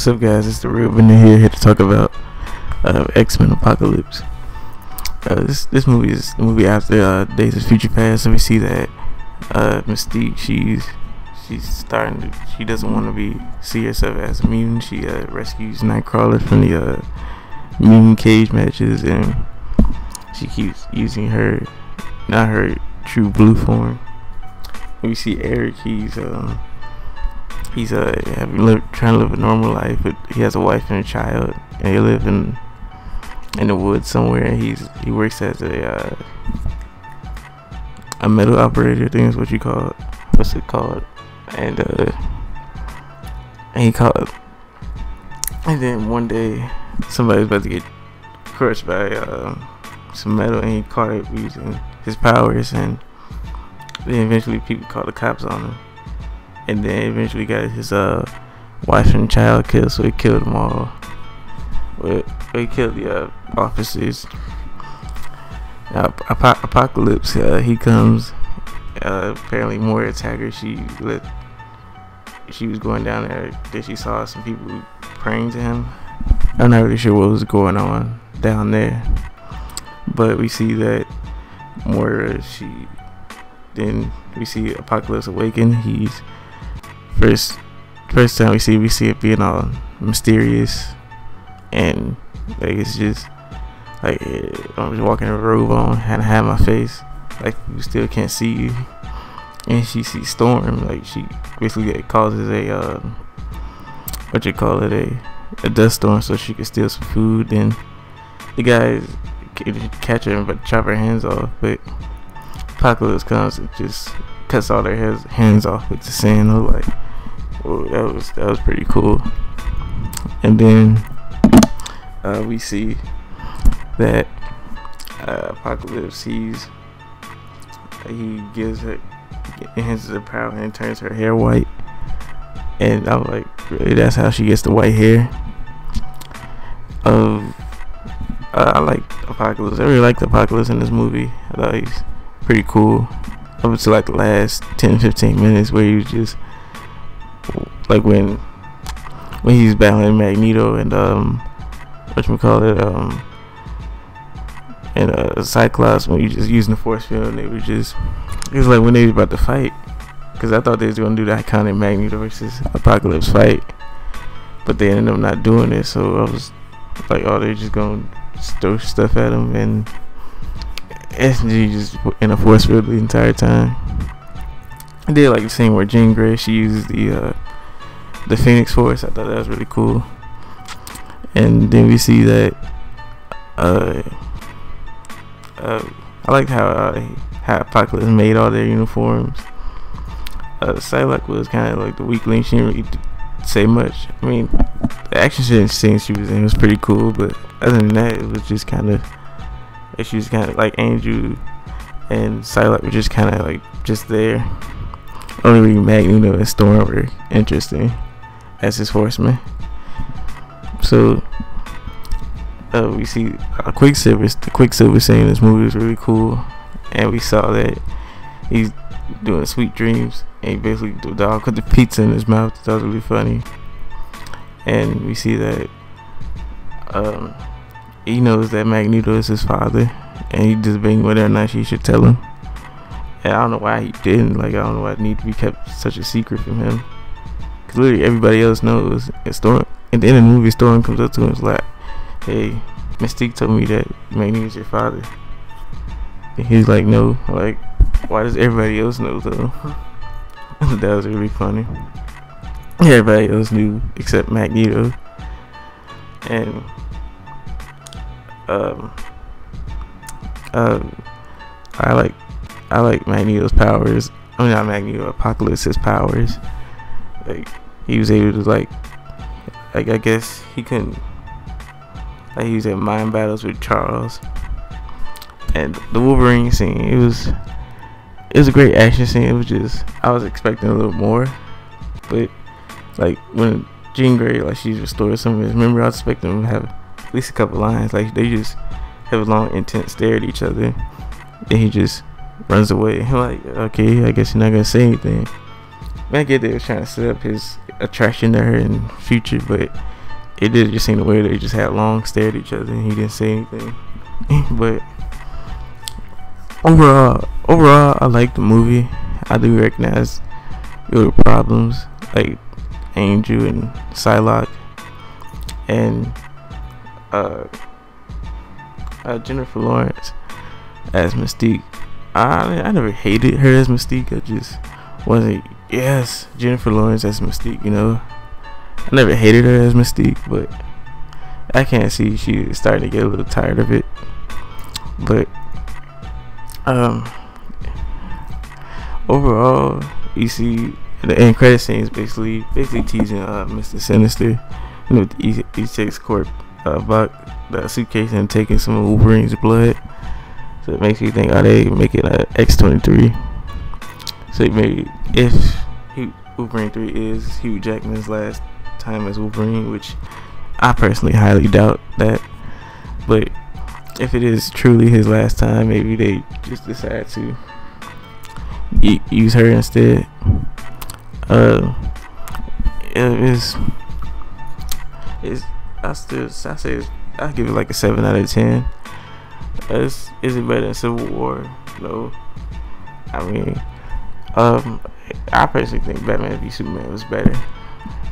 What's up, guys? It's the Real Vinny here to talk about Xmen Apocalypse. This movie is the movie after Days of Future Past, and we see that Mystique she doesn't want to see herself as a mutant. She rescues Nightcrawler from the mutant cage matches, and she keeps using not her true blue form. We see Eric. He's trying to live a normal life, but he has a wife and a child, and they live in the woods somewhere. And he works as a metal operator. I think is what you call it. What's it called? And then one day somebody's about to get crushed by some metal, and he caught it using his powers, and then eventually people called the cops on him. And then eventually got his wife and child killed, so he killed them all. He killed the officers. Apocalypse, he comes. Apparently, Moira attacked her. She was going down there. Then she saw some people praying to him. I'm not really sure what was going on down there, but we see that Moira. Then we see Apocalypse awaken. He's first time we see it being all mysterious, and like it's just like I'm just walking a robe on and I have my face, like you still can't see you. And she sees Storm, like she basically causes a a dust storm so she can steal some food. Then the guys catch her but chop her hands off, but Apocalypse comes and just cuts all their hands off with the sand. I was like, oh, that was pretty cool. And then we see that Apocalypse he enhances her power and turns her hair white. And I'm like, really, that's how she gets the white hair? I like Apocalypse. I really liked Apocalypse in this movie. I thought he's pretty cool up until like the last 10-15 minutes, where he was just like when he's battling Magneto and Cyclops, when you just using the force field, and it was like when they was about to fight, because I thought they was gonna do the iconic Magneto versus Apocalypse fight, but they ended up not doing it. So I was like, oh, they're just gonna throw stuff at him, and SG just in a force field the entire time. I did like the scene where Jean Grey, she uses the Phoenix Force. I thought that was really cool. And then we see that I liked how Apocalypse made all their uniforms. Psylocke was kind of like the weak link. She didn't really say much. I mean, the action scene she was in was pretty cool, but other than that, it was just kind of, she was kind of like Andrew and Psylocke were just kind of like just there. Only Magneto and Storm were interesting as his horsemen. So we see Quicksilver. The Quicksilver scene in this movie is really cool, and we saw that he's doing sweet dreams, and he basically the dog put the pizza in his mouth. That was really funny. And we see that he knows that Magneto is his father, and he just being whether or not she should tell him. And I don't know why he didn't. Like, I don't know why it need to be kept such a secret from him, because literally everybody else knows. And Storm, at the end of the movie, Storm comes up to him and is like, hey, Mystique told me that Magneto is your father. And he's like, no. Like, why does everybody else know though? That was really funny. Everybody else knew except Magneto. And I like Magneto's powers. I mean, not Magneto, Apocalypse's powers. Like, he was able to like I guess he couldn't. Like, he was in mind battles with Charles. And the Wolverine scene, it was a great action scene. It was just, I was expecting a little more, but like when Jean Grey, like, she restored some of his memory, I was expecting them to have at least a couple lines. Like, they just have a long, intense stare at each other, and he just runs away. I'm like, okay, I guess you're not gonna say anything. I get they was trying to set up his attraction to her in the future, but it did just seem the way they just had long stare at each other and he didn't say anything. But overall, I like the movie. I do recognize there were problems like Angel and Psylocke and Jennifer Lawrence as Mystique. I never hated her as Mystique. I just wasn't. Yes, Jennifer Lawrence as Mystique. You know, I never hated her as Mystique, but I can't see she's starting to get a little tired of it. But overall, you see the end credit scene is basically teasing Mr. Sinister. You know, he takes Corp about the suitcase and taking some of Wolverine's blood. So it makes you think, are they making X-23? So maybe if Wolverine 3 is Hugh Jackman's last time as Wolverine, which I personally highly doubt that, but if it is truly his last time, maybe they just decide to use her instead. I give it like a 7 out of 10. Is it better than Civil War? No. I mean, I personally think Batman v Superman was better,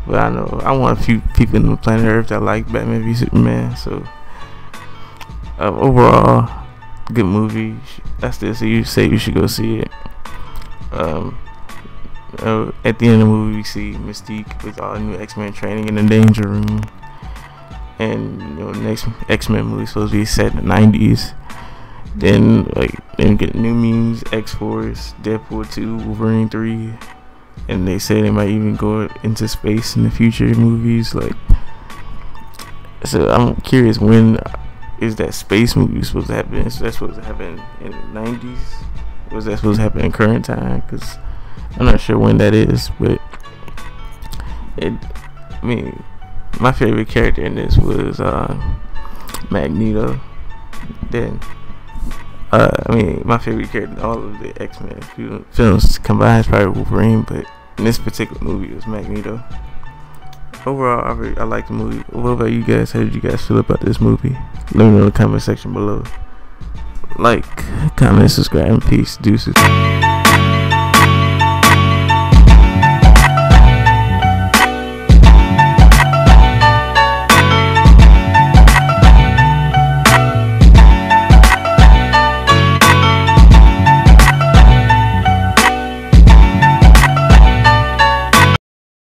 but I know I want a few people on the planet Earth that like Batman v Superman. So overall, good movie. I still say you should go see it. At the end of the movie, we see Mystique with all new X-Men training in the danger room, and the next X-Men movie is supposed to be set in the 90s. Then get new mutants, X-Force, Deadpool 2, Wolverine 3, and they say they might even go into space in the future movies. So I'm curious, when is that space movie supposed to happen? Is that supposed to happen in the 90s? Or is that supposed to happen in current time? Because I'm not sure when that is, but my favorite character in this was Magneto. Then my favorite character in all of the X-Men films combined is probably Wolverine, but in this particular movie it was Magneto. Overall, I like the movie. What about you guys? How did you guys feel about this movie? Let me know in the comment section below. Like, comment, subscribe, and peace. Deuces.